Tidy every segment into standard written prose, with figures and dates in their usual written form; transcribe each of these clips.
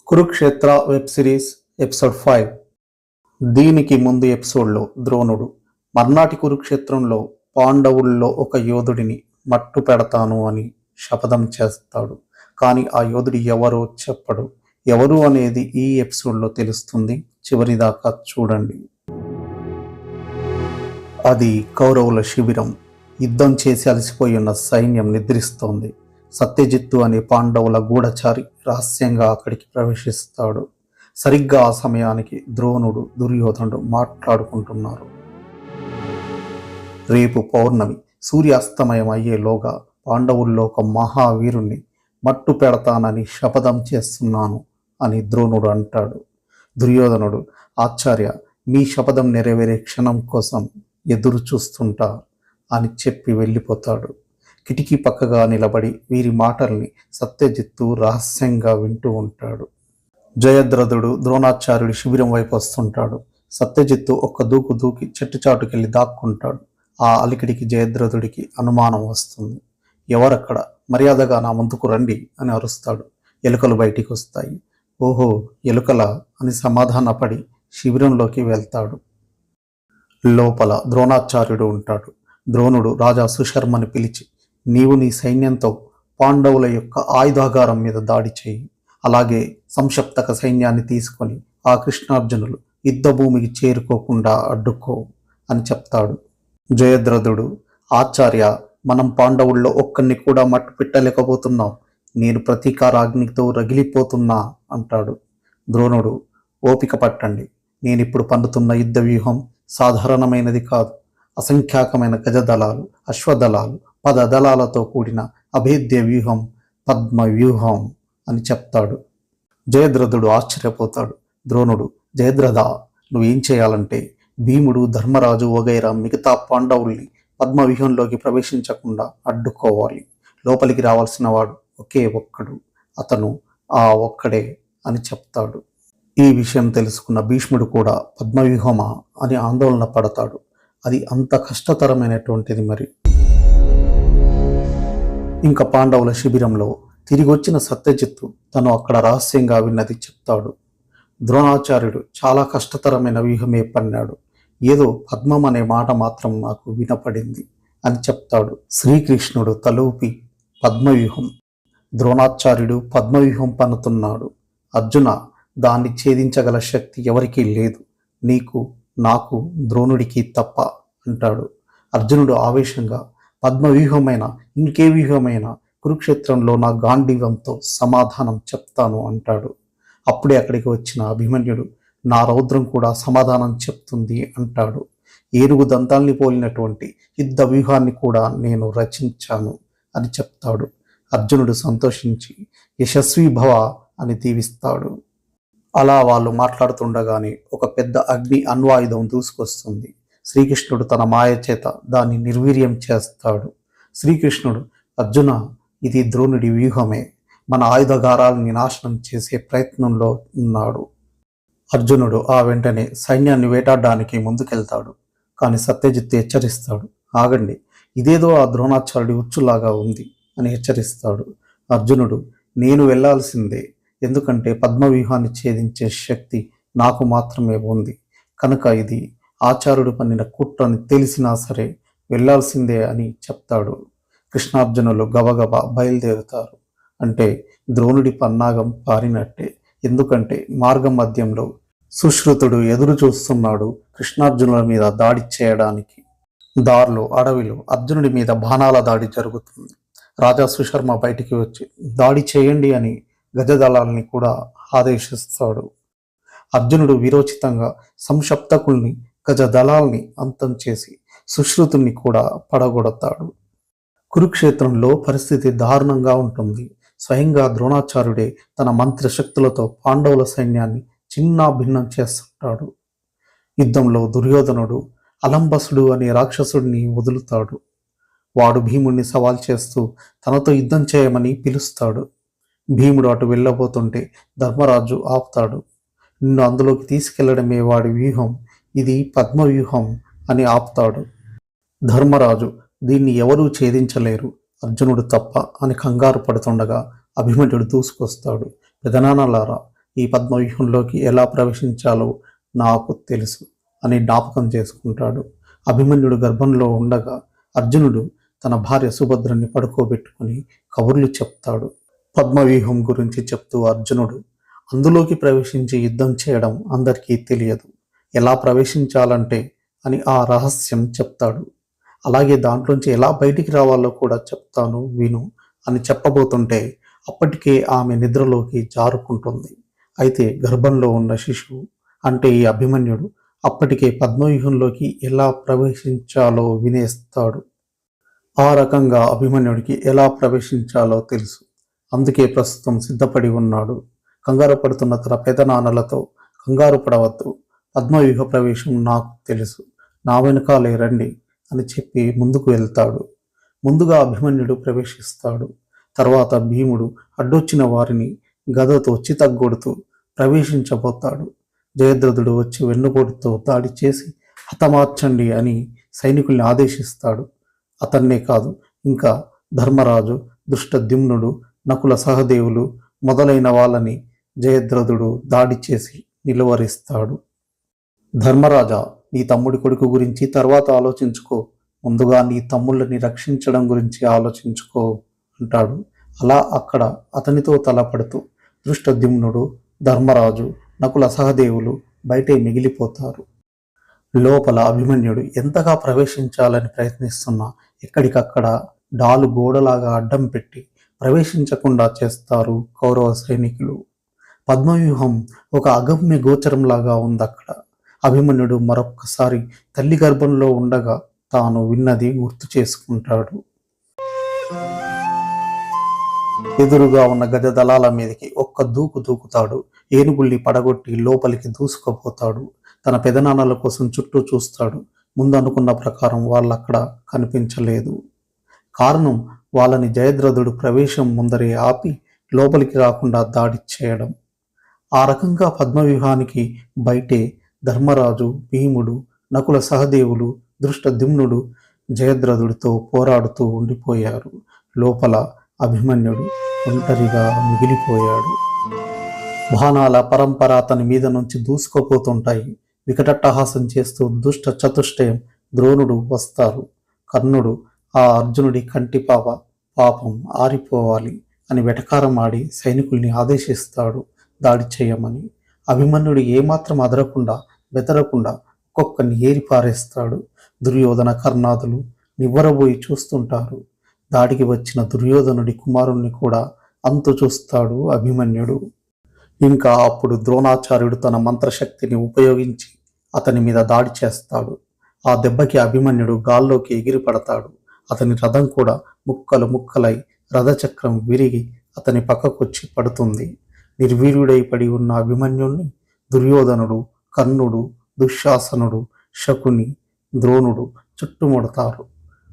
Kurukshetra web series episode 5. దీనికి ముందు ఎపిసోడ్లో ద్రోణుడు మర్నాటి కురుక్షేత్రంలో పాండవుల్లో ఒక యోధుడిని మట్టు పెడతాను అని శపథం చేస్తాడు. కానీ ఆ యోధుడు ఎవరో చెప్పడు. ఎవరు అనేది ఈ ఎపిసోడ్లో తెలుస్తుంది. చివరిదాకా చూడండి. అది కౌరవుల శిబిరం. యుద్ధం చేసి అలసిపోయి ఉన్న సైన్యం నిద్రిస్తోంది. సత్యజిత్తు అనే పాండవుల గూఢచారి రహస్యంగా అక్కడికి ప్రవేశిస్తాడు. సరిగ్గా ఆ సమయానికి ద్రోణుడు, దుర్యోధనుడు మాట్లాడుకుంటున్నారు. రేపు పౌర్ణమి, సూర్యాస్తమయం అయ్యేలోగా పాండవుల్లో ఒక మహావీరుణ్ణి మట్టు పెడతానని శపథం చేస్తున్నాను అని ద్రోణుడు అంటాడు. దుర్యోధనుడు, ఆచార్య, మీ శపథం నెరవేరే క్షణం కోసం ఎదురు చూస్తుంటా అని చెప్పి వెళ్ళిపోతాడు. కిటికీ పక్కగా నిలబడి వీరి మాటల్ని సత్యజిత్తు రహస్యంగా వింటూ ఉంటాడు. జయద్రథుడు ద్రోణాచార్యుడి శిబిరం వైపు వస్తుంటాడు. సత్యజిత్తు ఒక్క దూకు దూకి చెట్టు చాటుకెళ్ళి దాక్కుంటాడు. ఆ అలికిడికి జయద్రథుడికి అనుమానం వస్తుంది. ఎవరక్కడ, మర్యాదగా నా ముందుకు రండి అని అరుస్తాడు. ఎలుకలు బయటికి వస్తాయి. ఓహో, ఎలుకలా అని సమాధానపడి శిబిరంలోకి వెళ్తాడు. లోపల ద్రోణాచార్యుడు ఉంటాడు. ద్రోణుడు రాజా సుశర్మని పిలిచి, నీవు నీ సైన్యంతో పాండవుల యొక్క ఆయుధాగారం మీద దాడి చేయి. అలాగే సంక్షప్తక సైన్యాన్ని తీసుకొని ఆ కృష్ణార్జునులు యుద్ధ భూమికి చేరుకోకుండా అడ్డుకో అని చెప్తాడు. జయద్రథుడు, ఆచార్య, మనం పాండవుల్లో ఒక్కరిని కూడా మట్టు పెట్టలేకపోతున్నాం. నేను ప్రతీకారాగ్నితో రగిలిపోతున్నా అంటాడు. ద్రోణుడు, ఓపిక పట్టండి. నేనిప్పుడు పన్నుతున్న యుద్ధ వ్యూహం సాధారణమైనది కాదు. అసంఖ్యాకమైన గజదళాలు, అశ్వదళాలు, పదదళాలతో కూడిన అభేద్య వ్యూహం, పద్మ వ్యూహం అని చెప్తాడు. జయద్రథుడు ఆశ్చర్యపోతాడు. ద్రోణుడు, జయద్రథ, నువ్వేం చేయాలంటే భీముడు, ధర్మరాజు వగైరా మిగతా పాండవుల్ని పద్మ వ్యూహంలోకి ప్రవేశించకుండా అడ్డుకోవాలి. లోపలికి రావాల్సిన వాడు ఒకే ఒక్కడు, అతను ఆ ఒక్కడే అని చెప్తాడు. ఈ విషయం తెలుసుకున్న భీష్ముడు కూడా పద్మవ్యూహమా అని ఆందోళన పడతాడు. అది అంత కష్టతరమైనటువంటిది మరి. ఇంకా పాండవుల శిబిరంలో తిరిగొచ్చిన సత్యజిత్తు తను అక్కడ రహస్యంగా విన్నది చెప్తాడు. ద్రోణాచార్యుడు చాలా కష్టతరమైన వ్యూహమే పన్నాడు. ఏదో పద్మం అనే మాట మాత్రం నాకు వినపడింది అని చెప్తాడు. శ్రీకృష్ణుడు తలూపి, పద్మవ్యూహం. ద్రోణాచార్యుడు పద్మవ్యూహం పన్నుతున్నాడు. అర్జున, దాన్ని ఛేదించగల శక్తి ఎవరికీ లేదు, నీకు, నాకు, ద్రోణుడికి తప్ప అంటాడు. అర్జునుడు ఆవేశంగా, పద్మవ్యూహమైన ఇంకే వ్యూహమైన కురుక్షేత్రంలో నా గాంధీవంతో సమాధానం చెప్తాను అంటాడు. అప్పుడే అక్కడికి వచ్చిన అభిమన్యుడు, నా రౌద్రం కూడా సమాధానం చెప్తుంది అంటాడు. ఏనుగు దంతాల్ని పోలినటువంటి యుద్ధ వ్యూహాన్ని కూడా నేను రచించాను అని చెప్తాడు. అర్జునుడు సంతోషించి యశస్వీ భవ అని దీవిస్తాడు. అలా వాళ్ళు మాట్లాడుతుండగానే ఒక పెద్ద అగ్ని అణ్వాయుధం దూసుకొస్తుంది. శ్రీకృష్ణుడు తన మాయ చేత దాన్ని నిర్వీర్యం చేస్తాడు. శ్రీకృష్ణుడు, అర్జున, ఇది ద్రోణుడి వ్యూహమే, మన ఆయుధగారాలని నాశనం చేసే ప్రయత్నంలో ఉన్నాడు. అర్జునుడు ఆ వెంటనే సైన్యాన్ని వేటాడడానికి ముందుకెళ్తాడు. కానీ సత్యజిత్తు హెచ్చరిస్తాడు, ఆగండి, ఇదేదో ఆ ద్రోణాచార్యుడి ఉచ్చులాగా ఉంది అని హెచ్చరిస్తాడు. అర్జునుడు, నేను వెళ్లాల్సిందే, ఎందుకంటే పద్మవ్యూహాన్ని ఛేదించే శక్తి నాకు మాత్రమే ఉంది కనుక ఇది ఆచార్యుడు పన్నిన కుట్రని తెలిసినా సరే వెళ్లాల్సిందే అని చెప్తాడు. కృష్ణార్జునులు గబగబా బయలుదేరుతారు. అంటే ద్రోణుడి పన్నాగం పారినట్టే. ఎందుకంటే మార్గం మధ్యంలో సుశ్రుతుడు ఎదురు చూస్తున్నాడు కృష్ణార్జునుల మీద దాడి చేయడానికి. దారిలో అడవిలో అర్జునుడి మీద బాణాల దాడి జరుగుతుంది. రాజా సుశర్మ బయటికి వచ్చి దాడి చేయండి అని గజదళాలని కూడా ఆదేశిస్తాడు. అర్జునుడు వీరోచితంగా సంక్షప్తకుల్ని, గజదళాల్ని అంతం చేసి సుశ్రుతుని కూడా పడగొడతాడు. కురుక్షేత్రంలో పరిస్థితి దారుణంగా ఉంటుంది. స్వయంగా ద్రోణాచార్యుడే తన మంత్రశక్తులతో పాండవుల సైన్యాన్ని చిన్నా భిన్నం చేస్తుంటాడు. యుద్ధంలో దుర్యోధనుడు అలంబసుడు అనే రాక్షసుడిని వదులుతాడు. వాడు భీముడిని సవాల్ చేస్తూ తనతో యుద్ధం చేయమని పిలుస్తాడు. భీముడు అటు వెళ్ళబోతుంటే ధర్మరాజు ఆపుతాడు. నిన్ను అందులోకి తీసుకెళ్లడమే వాడి వ్యూహం, ఇది పద్మవ్యూహం అని ఆపుతాడు. ధర్మరాజు, దీన్ని ఎవరూ ఛేదించలేరు, అర్జునుడు తప్ప అని కంగారు పడుతుండగా అభిమన్యుడు దూసుకొస్తాడు. పెదనాన్నలారా, ఈ పద్మవ్యూహంలోకి ఎలా ప్రవేశించాలో నాకు తెలుసు అని జ్ఞాపకం చేసుకుంటాడు. అభిమన్యుడు గర్భంలో ఉండగా అర్జునుడు తన భార్య సుభద్రని పడుకోబెట్టుకుని కబుర్లు చెప్తాడు. పద్మవ్యూహం గురించి చెప్తూ అర్జునుడు, అందులోకి ప్రవేశించి యుద్ధం చేయడం అందరికీ తెలియదు, ఎలా ప్రవేశించాలంటే అని ఆ రహస్యం చెప్తాడు. అలాగే దాంట్లోంచి ఎలా బయటికి రావాలో కూడా చెప్తాను విను అని చెప్పబోతుంటే అప్పటికే ఆమె నిద్రలోకి జారుకుంటుంది. అయితే గర్భంలో ఉన్న శిశువు అంటే ఈ అభిమన్యుడు అప్పటికే పద్మవ్యూహంలోకి ఎలా ప్రవేశించాలో వినేస్తాడు. ఆ రకంగా అభిమన్యుడికి ఎలా ప్రవేశించాలో తెలుసు. అందుకే ప్రస్తుతం సిద్ధపడి ఉన్నాడు. కంగారు పడుతున్న తన పెదనాన్నలతో, కంగారు పడవద్దు, పద్మవ్యూహ ప్రవేశం నాకు తెలుసు, నా వెనుకాలే రండి అని చెప్పి ముందుకు వెళ్తాడు. ముందుగా అభిమన్యుడు ప్రవేశిస్తాడు. తర్వాత భీముడు అడ్డొచ్చిన వారిని గదతో చితగ్గొడుతూ ప్రవేశించబోతాడు. జయద్రథుడు వచ్చి వెన్నుపోటుతో దాడి చేసి హతమార్చండి అని సైనికుల్ని ఆదేశిస్తాడు. అతన్నే కాదు, ఇంకా ధర్మరాజు, దృష్టద్యుమ్నుడు, నకుల సహదేవులు మొదలైన వాళ్ళని జయద్రథుడు దాడి చేసి నిలువరిస్తాడు. ధర్మరాజా, నీ తమ్ముడి కొడుకు గురించి తర్వాత ఆలోచించుకో, ముందుగా నీ తమ్ముళ్ళని రక్షించడం గురించి ఆలోచించుకో అంటాడు. అలా అక్కడ అతనితో తలపడుతూ దృష్టద్యుమ్నుడు, ధర్మరాజు, నకుల సహదేవులు బయటే మిగిలిపోతారు. లోపల అభిమన్యుడు ఎంతగా ప్రవేశించాలని ప్రయత్నిస్తున్నా ఎక్కడికక్కడ డాలు గోడలాగా అడ్డం పెట్టి ప్రవేశించకుండా చేస్తారు కౌరవ సైనికులు. పద్మవ్యూహం ఒక అగమ్య గోచరంలాగా ఉందక్కడ. అభిమన్యుడు మరొక్కసారి తల్లి గర్భంలో ఉండగా తాను విన్నది గుర్తు చేసుకుంటాడు. ఎదురుగా ఉన్న గజ దళాల మీదకి ఒక్క దూకు దూకుతాడు. ఏనుగుల్ని పడగొట్టి లోపలికి దూసుకుపోతాడు. తన పెదనాన్నల కోసం చుట్టూ చూస్తాడు. ముందు అనుకున్న ప్రకారం వాళ్ళక్కడ కనిపించలేదు. కారణం, వాళ్ళని జయద్రథుడు ప్రవేశం ముందరే ఆపి లోపలికి రాకుండా దాడి చేయడం. ఆ రకంగా పద్మవ్యూహానికి బయటే ధర్మరాజు, భీముడు, నకుల సహదేవులు, దృష్టద్యుమ్నుడు జయద్రథుడితో పోరాడుతూ ఉండిపోయారు. లోపల అభిమన్యుడు ఒంటరిగా మిగిలిపోయాడు. బాణాల పరంపర అతని మీద నుంచి దూసుకుపోతుంటాయి. వికటట్టహాసం చేస్తూ దుష్ట చతుష్టయం ద్రోణుడు వస్తారు. కర్ణుడు ఆ అర్జునుడి కంటిపాప పాపం ఆరిపోవాలి అని వెటకారం ఆడి సైనికుల్ని ఆదేశిస్తాడు దాడి చేయమని. అభిమన్యుడు ఏమాత్రం అదరకుండా బెదరకుండా ఒక్కొక్కరిని ఏరిపారేస్తాడు. దుర్యోధన కర్ణాదులు నివ్వరబోయి చూస్తుంటారు. దాడికి వచ్చిన దుర్యోధనుడి కుమారుణ్ణి కూడా అంతు చూస్తాడు అభిమన్యుడు. ఇంకా అప్పుడు ద్రోణాచార్యుడు తన మంత్రశక్తిని ఉపయోగించి అతని మీద దాడి చేస్తాడు. ఆ దెబ్బకి అభిమన్యుడు గాల్లోకి ఎగిరిపడతాడు. అతని రథం కూడా ముక్కలు ముక్కలై రథచక్రం విరిగి అతని పక్కకొచ్చి పడుతుంది. నిర్వీర్యుడై పడి ఉన్న అభిమన్యుణ్ణి దుర్యోధనుడు, కర్ణుడు, దుశ్శాసనుడు, శకుని, ద్రోణుడు చుట్టుముడతారు.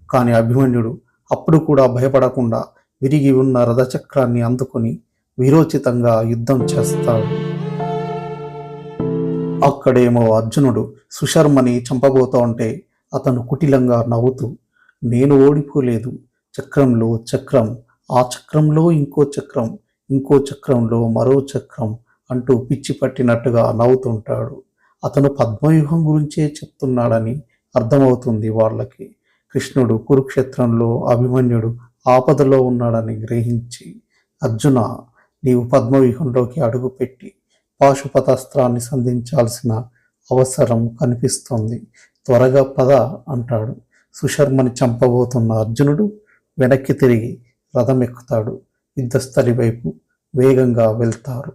కానీ అభిమన్యుడు అప్పుడు కూడా భయపడకుండా విరిగి ఉన్న రథచక్రాన్ని అందుకొని వీరోచితంగా యుద్ధం చేస్తాడు. అక్కడేమో అర్జునుడు సుశర్మని చంపబోతూ ఉంటే అతను కుటిలంగా నవ్వుతూ, నేను ఓడిపోలేదు, చక్రంలో చక్రం, ఆ చక్రంలో ఇంకో చక్రం, ఇంకో చక్రంలో మరో చక్రం అంటూ పిచ్చి పట్టినట్టుగా నవ్వుతుంటాడు. అతను పద్మవ్యూహం గురించే చెప్తున్నాడని అర్థమవుతుంది వాళ్ళకి. కృష్ణుడు కురుక్షేత్రంలో అభిమన్యుడు ఆపదలో ఉన్నాడని గ్రహించి, అర్జున, నీవు పద్మవ్యూహంలోకి అడుగుపెట్టి పాశుపతాస్త్రాన్ని సంధించాల్సిన అవసరం కనిపిస్తోంది, త్వరగా పద అంటాడు. సుశర్మని చంపబోతున్న అర్జునుడు వెనక్కి తిరిగి రథమెక్కుతాడు. యుద్ధస్థలి వైపు వేగంగా వెళ్తారు.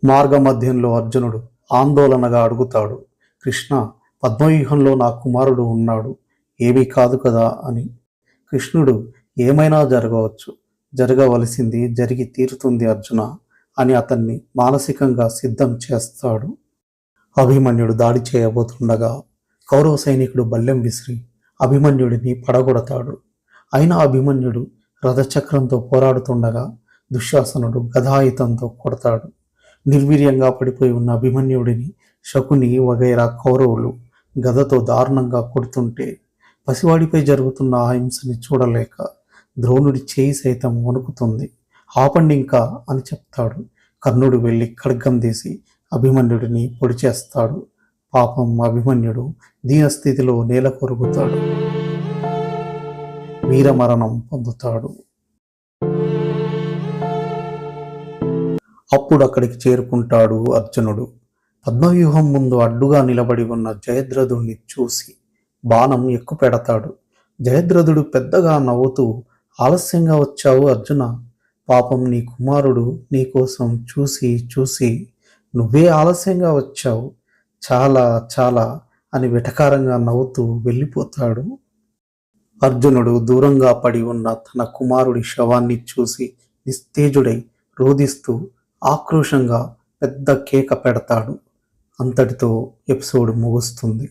మార్గమధ్యంలో అర్జునుడు ఆందోళనగా అడుగుతాడు, కృష్ణ, పద్మవ్యూహంలో నా కుమారుడు ఉన్నాడు, ఏమీ కాదు కదా అని. కృష్ణుడు, ఏమైనా జరగవచ్చు, జరగవలసింది జరిగి తీరుతుంది అర్జున అని అతన్ని మానసికంగా సిద్ధం చేస్తాడు. అభిమన్యుడు దాడి చేయబోతుండగా కౌరవ సైనికుడు బల్లెం విసిరి అభిమన్యుడిని పడగొడతాడు. అయినా అభిమన్యుడు రథచక్రంతో పోరాడుతుండగా దుశ్శాసనుడు గదాయుధంతో కొడతాడు. నిర్వీర్యంగా పడిపోయి ఉన్న అభిమన్యుడిని శకుని వగైరా కౌరవులు గదతో దారుణంగా కొడుతుంటే పసివాడిపై జరుగుతున్న ఆ హింసని చూడలేక ద్రోణుడి చేయి సైతం వణుకుతుంది. ఆపండి ఇంకా అని చెప్తాడు. కర్ణుడు వెళ్ళి ఖడ్గం తీసి అభిమన్యుడిని పొడి చేస్తాడు. పాపం అభిమన్యుడు దీనస్థితిలో నేల కొరుగుతాడు, వీరమరణం పొందుతాడు. అప్పుడు అక్కడికి చేరుకుంటాడు అర్జునుడు. పద్మవ్యూహం ముందు అడ్డుగా నిలబడి ఉన్న జయద్రథుణ్ణి చూసి బాణం ఎక్కుపెడతాడు. జయద్రథుడు పెద్దగా నవ్వుతూ, ఆలస్యంగా వచ్చావు అర్జున, పాపం నీ కుమారుడు నీకోసం చూసి చూసి నువ్వే ఆలస్యంగా వచ్చావు, చాలా చాలా అని వెటకారంగా నవ్వుతూ వెళ్ళిపోతాడు. అర్జునుడు దూరంగా పడి ఉన్న తన కుమారుడి శవాన్ని చూసి నిస్తేజుడై రోదిస్తూ ఆక్రోశంగా పెద్ద కేక పెడతాడు. అంతటితో ఎపిసోడ్ ముగుస్తుంది.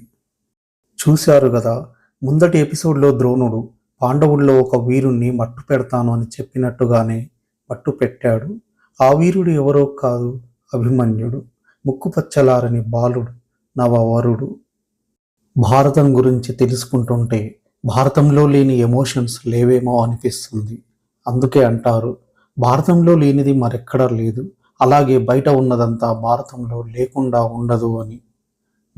చూశారు కదా, ముందటి ఎపిసోడ్లో ద్రోణుడు పాండవుల్లో ఒక వీరుణ్ణి మట్టు పెడతాను అని చెప్పినట్టుగానే మట్టు పెట్టాడు. ఆ వీరుడు ఎవరో కాదు, అభిమన్యుడు, ముక్కుపచ్చలారని బాలుడు, నవవరుడు. భారతం గురించి తెలుసుకుంటుంటే భారతంలో లేని ఎమోషన్స్ లేవేమో అనిపిస్తుంది. అందుకే అంటారు, భారతంలో లేనిది మరెక్కడా లేదు, అలాగే బయట ఉన్నదంతా భారతంలో లేకుండా ఉండదు అని.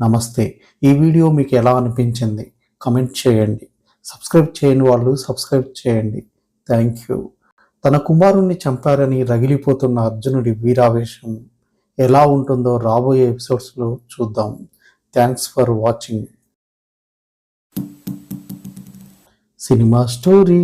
నమస్తే. ఈ వీడియో మీకు ఎలా అనిపించింది కమెంట్ చేయండి. సబ్స్క్రైబ్ చేయని వాళ్ళు సబ్స్క్రైబ్ చేయండి. Thank you. తన కుమారుణ్ణి చంపారని రగిలిపోతున్న అర్జునుడి వీరావేశం ఎలా ఉంటుందో రాబోయే ఎపిసోడ్స్లో చూద్దాం. Thanks for watching. Cinema story.